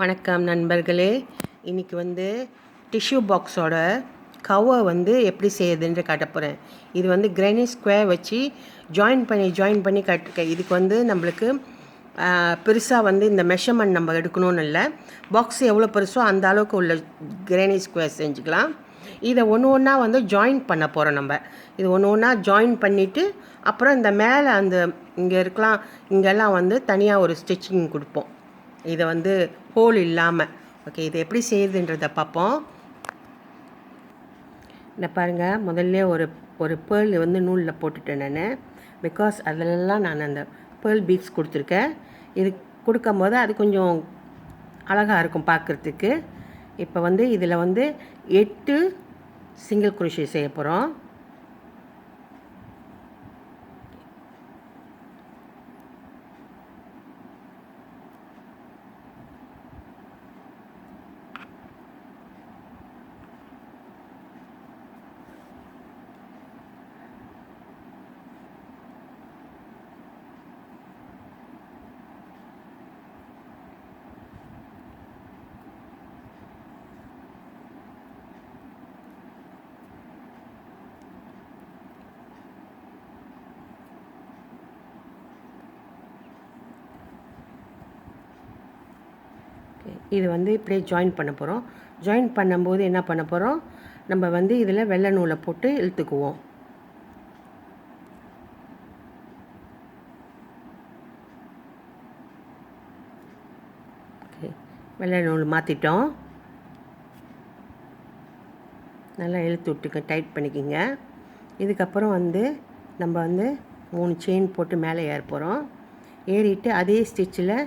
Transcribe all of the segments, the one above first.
வணக்கம் நண்பர்களே. இன்றைக்கி வந்து டிஷ்யூ பாக்ஸோட கவர் எப்படி செய்யுதுன்ற காட்ட போகிறேன். இது கிரானைட் ஸ்கொயர் வச்சு ஜாயின் பண்ணி இதுக்கு நம்மளுக்கு பெருசாக இந்த மெஷர்மெண்ட் நம்ம எடுக்கணும்னு இல்லை. பாக்ஸ் எவ்வளோ பெருசோ அந்த அளவுக்கு உள்ள கிரானைட் ஸ்கொயர் செஞ்சுக்கலாம். இதை ஒன்று ஒன்றா ஜாயின் பண்ண போகிறோம். நம்ம இது ஒன்று ஒன்றா ஜாயின் பண்ணிவிட்டு அப்புறம் இந்த மேலே அந்த இங்கெல்லாம் தனியாக ஒரு ஸ்டிச்சிங் கொடுப்போம். இதை ஹோல் இல்லாமல். ஓகே, இது எப்படி செய்யுதுன்றதை பார்ப்போம். இந்த பாருங்கள், முதல்ல ஒரு பேர்ல் நூலில் போட்டுட்டேன் நான். பிகாஸ் அதிலெல்லாம் நான் அந்த பேர்ல் பீட்ஸ் கொடுத்துருக்கேன். இது கொடுக்கும் போது அது கொஞ்சம் அழகாக இருக்கும் பார்க்குறதுக்கு. இப்போ இதில் 8 சிங்கிள் குரோஷே செய்ய போகிறோம். இது இப்படியே ஜாயின் பண்ண போகிறோம். ஜாயின் பண்ணும்போது என்ன பண்ண போகிறோம், நம்ம இதில் வெள்ளை நூலை போட்டு இழுத்துக்குவோம். ஓகே, வெள்ளை நூல் மாற்றிட்டோம். நல்லா இழுத்து விட்டுக்க, டைட் பண்ணிக்கிங்க. இதுக்கப்புறம் நம்ம 3 செயின் போட்டு மேலே ஏற போகிறோம். ஏறிட்டு அதே ஸ்டிச்சில்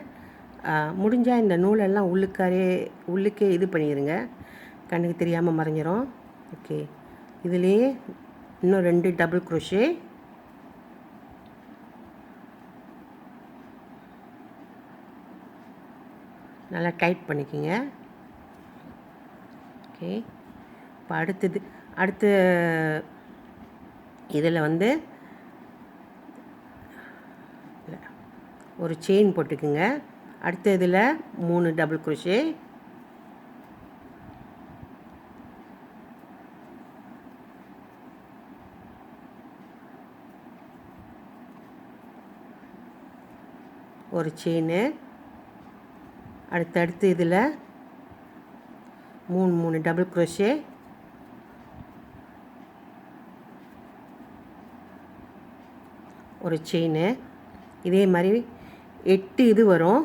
முடிஞ்சால் இந்த நூலெல்லாம் உள்ளுக்கே இது பண்ணிடுங்க, கண்ணுக்கு தெரியாமல் மறைஞ்சிரும். ஓகே, இதுலேயே இன்னும் 2 டபுள் குரோஷே. நல்லா டைட் பண்ணிக்கோங்க. ஓகே, இப்போ அடுத்து இதில் ஒரு செயின் போட்டுக்குங்க. அடுத்த இதில் 3 டபுள் குரோஷே. ஒரு செயின். அடுத்து இதில் 3 டபுள் குரோஷே. ஒரு செயின். இதே மாதிரி 8 இது வரும்.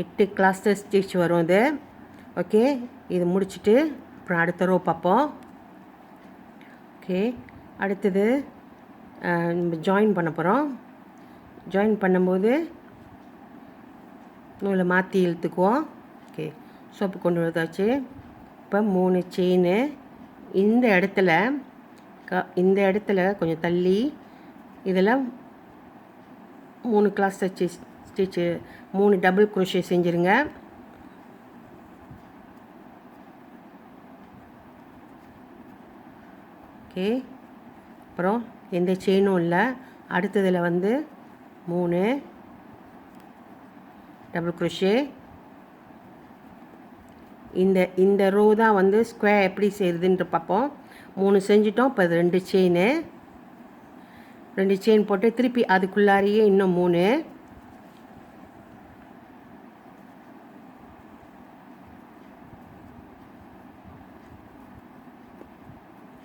8 கிளாஸ்டர் ஸ்டிச் வரும் இது. ஓகே, இது முடிச்சுட்டு அப்புறம் அடுத்த ரோ பார்ப்போம். ஓகே, அடுத்தது நம்ம ஜாயின் பண்ண போகிறோம். ஜாயின் பண்ணும்போது நூலை மாற்றி இழுத்துக்குவோம். ஓகே, சோப்பு கொண்டு வந்தாச்சு. இப்போ 3 செயின். இந்த இடத்துல கொஞ்சம் தள்ளி இதில் 3 கிளாஸ்டர் ஸ்டிச்சு 3 டபுள் குரோஷே செஞ்சுருங்க. ஓகே, அப்புறம் எந்த செயினும் இல்லை. அடுத்ததில் 3 டபுள் குரோஷே. இந்த ரோ தான் ஸ்கொயர் எப்படி செய்கிறதுன்ற பார்ப்போம். 3 செஞ்சிட்டோம். இப்போ 2 செயின் போட்டு திருப்பி அதுக்குள்ளாரியே இன்னும் 3.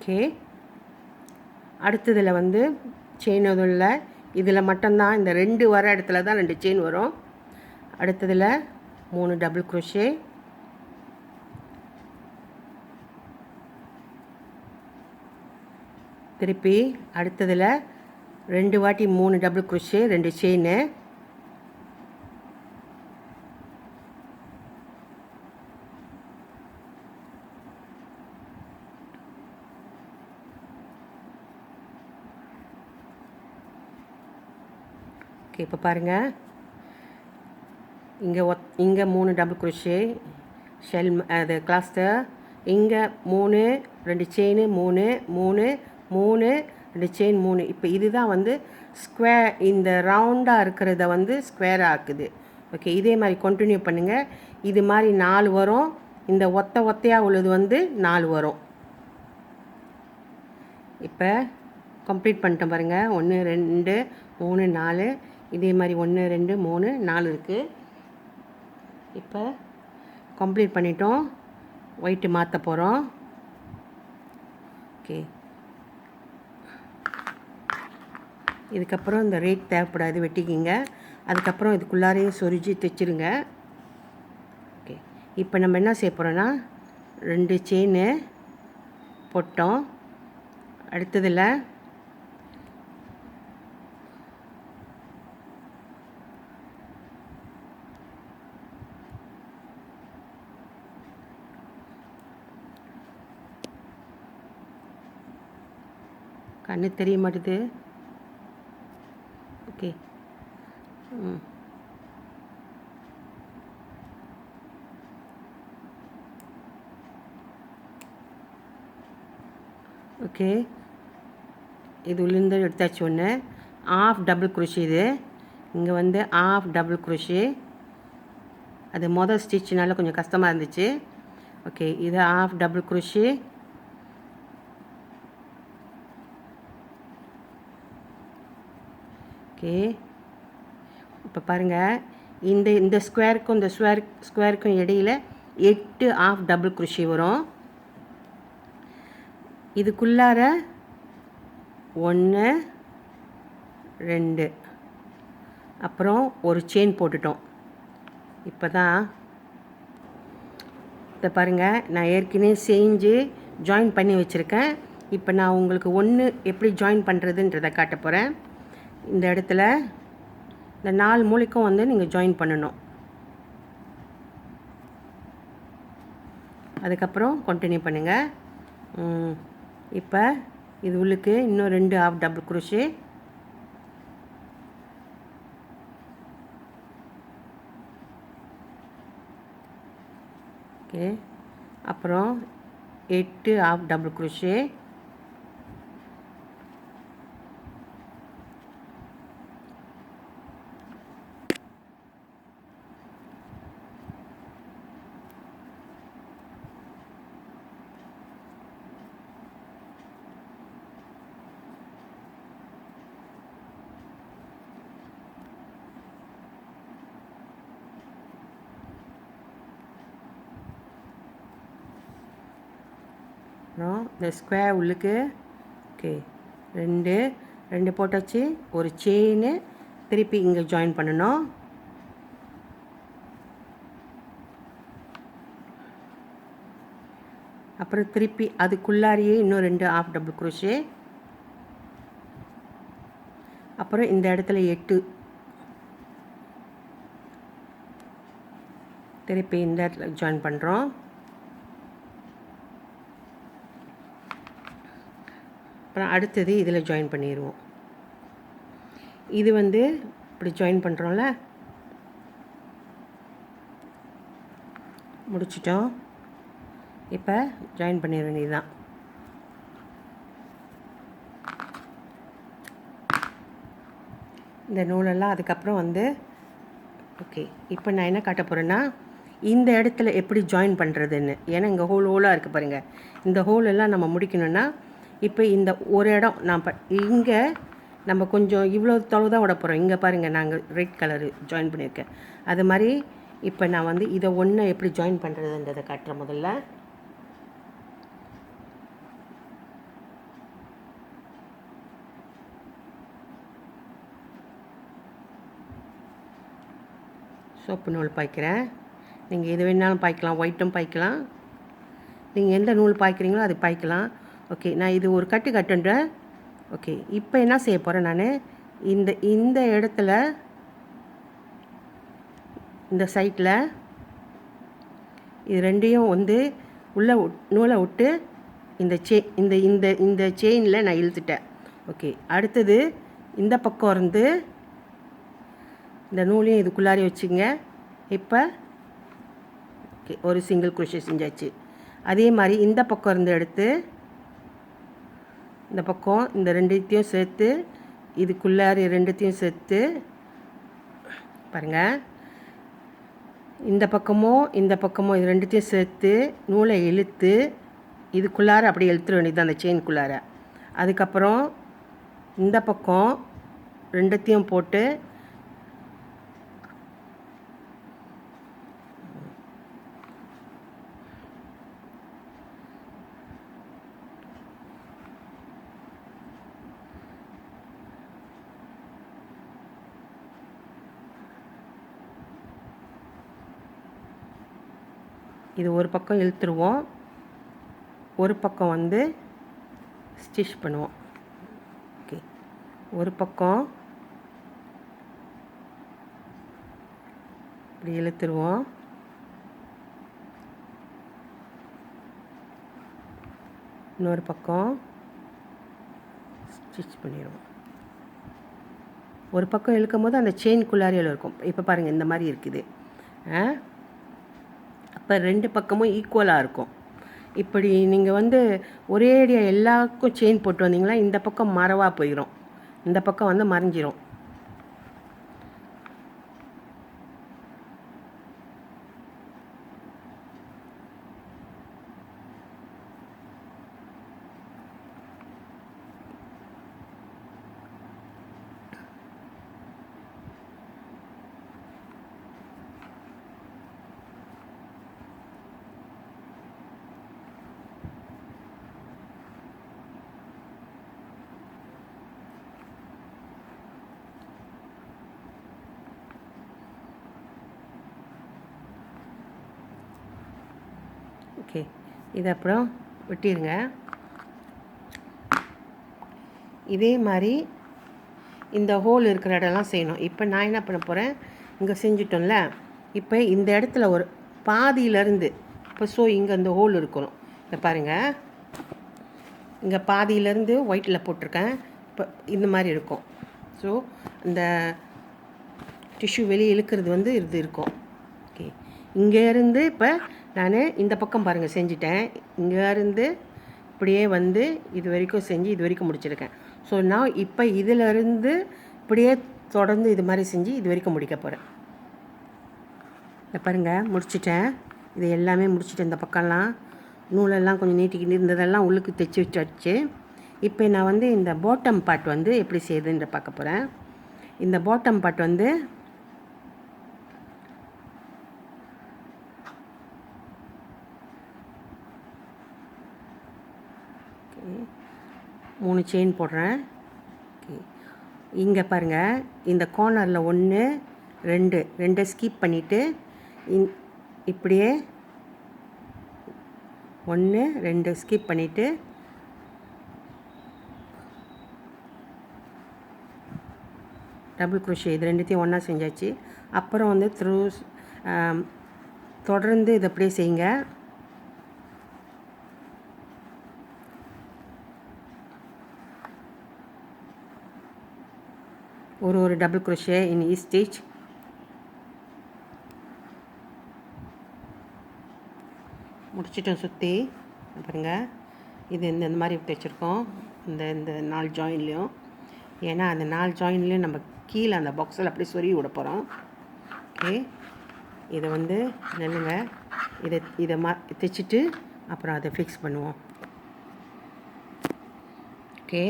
ஓகே, அடுத்ததில் செயின் எதுவும் இல்லை. இதில் மட்டும்தான் இந்த 2 வர இடத்துல தான் 2 செயின் வரும். அடுத்ததில் 3 டபுள் குரோஷே. திருப்பி அடுத்ததில் 2 வாட்டி 3 டபுள் குரோஷே, 2 செயின். ஓகே, இப்போ பாருங்கள், இங்கே 3 டபுள் குரோஷே ஷெல் அது கிளாஸ்டர். இங்கே 3 2 செயின் 3 3 3 2 செயின் 3. இப்போ இதுதான் ஸ்கொயர், இந்த ரவுண்டாக இருக்கிறத ஸ்கொயர் ஆக்குது. ஓகே, இதே மாதிரி கண்டினியூ பண்ணுங்கள். இது மாதிரி 4 வரும். இந்த ஒத்தையாக உள்ளது வந்து 4 வரும். இப்போ கம்ப்ளீட் பண்ணிட்டேன் பாருங்கள். 1 2 3 4 இதே மாதிரி 1 2 3 4 இருக்குது. இப்போ கம்ப்ளீட் பண்ணிட்டோம். ஒயிட்டு மாற்ற போகிறோம். ஓகே, இதுக்கப்புறம் இந்த ரேட் தேவைப்படாது, வெட்டிக்கிங்க. அதுக்கப்புறம் இதுக்குள்ளாரையும் சொரிஞ்சு தைச்சிருங்க. ஓகே, இப்போ நம்ம என்ன செய்ய போகிறோன்னா 2 செயினு போட்டோம். அடுத்ததில் கண்ணு தெரிய மாட்டுது. ஓகே, ஓகே, இது உள்ளிருந்து எடுத்தாச்சு. ஒன்று ஆஃப் டபுள் குரோஷே. இது இங்கே வந்து ஆஃப் டபுள் குரோஷே. அது மொதல் ஸ்டிச்சுனால கொஞ்சம் கஷ்டமாக இருந்துச்சு. ஓகே, இது ஆஃப் டபுள் குரோஷே. ஓகே, இப்போ பாருங்கள், இந்த ஸ்கொயருக்கும் இந்த ஸ்கொயருக்கும் இடையில் 8 ஆஃப் டபுள் குரோஷே வரும். இதுக்குள்ளார 1 2 அப்புறம் ஒரு செயின் போட்டுட்டோம். இப்போ தான் இதை பாருங்கள், நான் ஏற்கனவே செஞ்சு ஜாயின் பண்ணி வச்சுருக்கேன். இப்போ நான் உங்களுக்கு ஒன்று எப்படி ஜாயின் பண்ணுறதுன்றதை காட்ட போகிறேன். இந்த இடத்துல இந்த 4 மூலைக்கும் வந்து நீங்கள் ஜாயின் பண்ணணும். அதுக்கப்புறம் கண்டினியூ பண்ணுங்கள். இப்போ இது உள்ளுக்கு இன்னும் 2 ஆஃப் டபுள் குரோஷே. ஓகே, அப்புறம் 8 ஆஃப் டபுள் குரோஷே. அப்புறம் இந்த ஸ்கொயர் உள்ளுக்கு ஓகே 2 போட்டாச்சு. ஒரு செயினு திருப்பி இங்கே ஜாயின் பண்ணணும். அப்புறம் திருப்பி அதுக்குள்ளாரியே இன்னும் 2 ஆஃப் டபுள் குரோஷே. அப்புறம் இந்த இடத்துல 8 திருப்பி இந்த இடத்துல ஜாயின் பண்ணுறோம். அப்புறம் அடுத்தது இதில் ஜாயின் பண்ணிடுவோம். இது வந்து இப்படி ஜாயின் பண்ணுறோம்ல, முடிச்சிட்டோம். இப்போ ஜாயின் பண்ணிட வேண்டியதுதான். இந்த நூலெல்லாம் அதுக்கப்புறம் வந்து ஓகே, இப்போ நான் என்ன காட்ட போகிறேன்னா இந்த இடத்துல எப்படி ஜாயின் பண்ணுறதுன்னு. ஏன்னா இங்கே ஹோலாக இருக்குது பாருங்கள். இந்த ஹோலெல்லாம் நம்ம முடிக்கணும்னா இப்போ இந்த ஒரு இடம் நான் இங்கே நம்ம கொஞ்சம் இவ்வளோ தொலைவு தான் விட போகிறோம். இங்கே பாருங்கள், நாங்கள் ரெட் கலரு ஜாயின் பண்ணியிருக்கேன். அது மாதிரி இப்போ நான் வந்து இதை ஒன்று எப்படி ஜாயின் பண்ணுறதுன்றதை காட்டுறேன். முதல்ல சோப்பு நூல் பாய்க்கிறேன். நீங்கள் எது வேணாலும் பாய்க்கலாம், ஒயிட்டும் பாய்க்கலாம். நீங்கள் எந்த நூல் பாய்க்கிறீங்களோ அது பாய்க்கலாம். ஓகே, நான் இது ஒரு கட்டுன்றேன். ஓகே, இப்போ என்ன செய்ய போகிறேன் நான் இந்த இடத்துல இந்த சைட்டில் இது ரெண்டையும் வந்து உள்ள நூலை விட்டு இந்த செயினில் நான் இழுத்துட்டேன். ஓகே, அடுத்தது இந்த பக்கம் இருந்து இந்த நூலையும் இதுக்குள்ளாரி வச்சுங்க. இப்போ ஓகே, ஒரு சிங்கிள் குரோஷே செஞ்சாச்சு. அதே மாதிரி இந்த பக்கம் இருந்து எடுத்து இந்த பக்கம் இந்த ரெண்டுத்தையும் சேர்த்து இதுக்குள்ளாரி ரெண்டுத்தையும் சேர்த்து பாருங்கள். இந்த பக்கமும் இது ரெண்டுத்தையும் சேர்த்து நூலை இழுத்து இதுக்குள்ளார அப்படியே இழுத்துற வேண்டியது அந்த செயின்குள்ளார. அதுக்கப்புறம் இந்த பக்கம் ரெண்டுத்தையும் போட்டு இது ஒரு பக்கம் இழுத்துருவோம், ஒரு பக்கம் வந்து ஸ்டிச் பண்ணுவோம். ஓகே, ஒரு பக்கம் இப்படி இழுத்துருவோம், இன்னொரு பக்கம் ஸ்டிச் பண்ணிடுவோம். ஒரு பக்கம் இழுக்கும் போது அந்த செயின்குள்ளாரியில் இருக்கும். இப்போ பாருங்கள் இந்த மாதிரி இருக்குது. அப்போ ரெண்டு பக்கமும் ஈக்குவலாக இருக்கும். இப்படி நீங்கள் வந்து ஒரே அடியாக எல்லாருக்கும் செயின் போட்டு வந்தீங்கன்னா இந்த பக்கம் மறைவாக போயிடும், இந்த பக்கம் வந்து மறைஞ்சிரும். ஓகே, இது அப்புறம் வெட்டிடுங்க. இதே மாதிரி இந்த ஹோல் இருக்கிற இடம்லாம் செய்யணும். இப்போ நான் என்ன பண்ண போகிறேன், இங்கே செஞ்சிட்டோம்ல, இப்போ இந்த இடத்துல ஒரு பாதியிலேருந்து இப்போ இங்கே இந்த ஹோல் இருக்கணும். இங்கே பாருங்கள், இங்கே பாதியிலேருந்து ஒயிட்டில் போட்டிருக்கேன். இப்போ இந்த மாதிரி இருக்கும். ஸோ இந்த டிஷ்யூ வெளியே இழுக்கிறது வந்து இது இருக்கும். ஓகே, இங்கேருந்து இப்போ நான் இந்த பக்கம் பாருங்கள் செஞ்சிட்டேன். இங்கேருந்து இப்படியே வந்து இது வரைக்கும் செஞ்சு இது வரைக்கும் முடிச்சிருக்கேன். ஸோ நான் இப்போ இதிலேருந்து இப்படியே தொடர்ந்து இது மாதிரி செஞ்சு இது வரைக்கும் முடிக்க போகிறேன். இதை பாருங்கள், முடிச்சிட்டேன். இது எல்லாமே முடிச்சுட்டு இந்த பக்கம்லாம் நூலெல்லாம் கொஞ்சம் நீட்டிக்கிட்டு இருந்ததெல்லாம் உள்ளுக்கு தைச்சி வச்சாச்சு. இப்போ நான் வந்து இந்த பாட்டம் பார்ட் வந்து எப்படி செய்யுதுன்ற பார்க்க போகிறேன். இந்த பாட்டம் பார்ட் வந்து மூணு செயின் போடுறேன். ஓகே, இங்கே பாருங்கள், இந்த கார்னரில் 1 2 ஸ்கிப் பண்ணிவிட்டு இப்படியே 1 2 ஸ்கிப் பண்ணிவிட்டு டபுள் க்ரோஷே இது ரெண்டுத்தையும் ஒன்றா செஞ்சாச்சு. அப்புறம் வந்து தொடர்ந்து இதை அப்படியே செய்யுங்க. ஒரு double crochet in each stitch. முடிச்சிட்டோம் சுற்றி. பாருங்கள், இது இந்த மாதிரி தைச்சிருக்கோம் இந்த 4 ஜாயின்லேயும். ஏன்னா அந்த 4 ஜாயின்லேயும் நம்ம கீழே அந்த பாக்ஸில் அப்படியே சொருகி விட போகிறோம். ஓகே, இதை வந்து நெல்லுங்க, இதை தைச்சிட்டு அப்புறம் அதை ஃபிக்ஸ் பண்ணுவோம். ஓகே,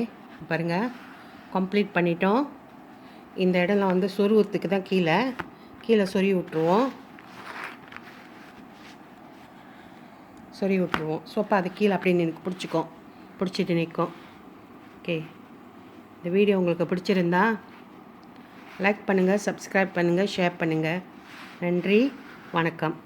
பாருங்கள், கம்ப்ளீட் பண்ணிட்டோம். இந்த இடம்லாம் வந்து சொருவத்துக்கு தான் கீழே சொருகி விட்ருவோம். ஸோ அப்போ அது கீழே அப்படியே பிடிச்சிட்டு நிற்கும். ஓகே, இந்த வீடியோ உங்களுக்கு பிடிச்சிருந்தா லைக் பண்ணுங்கள், சப்ஸ்கிரைப் பண்ணுங்கள், ஷேர் பண்ணுங்கள். நன்றி, வணக்கம்.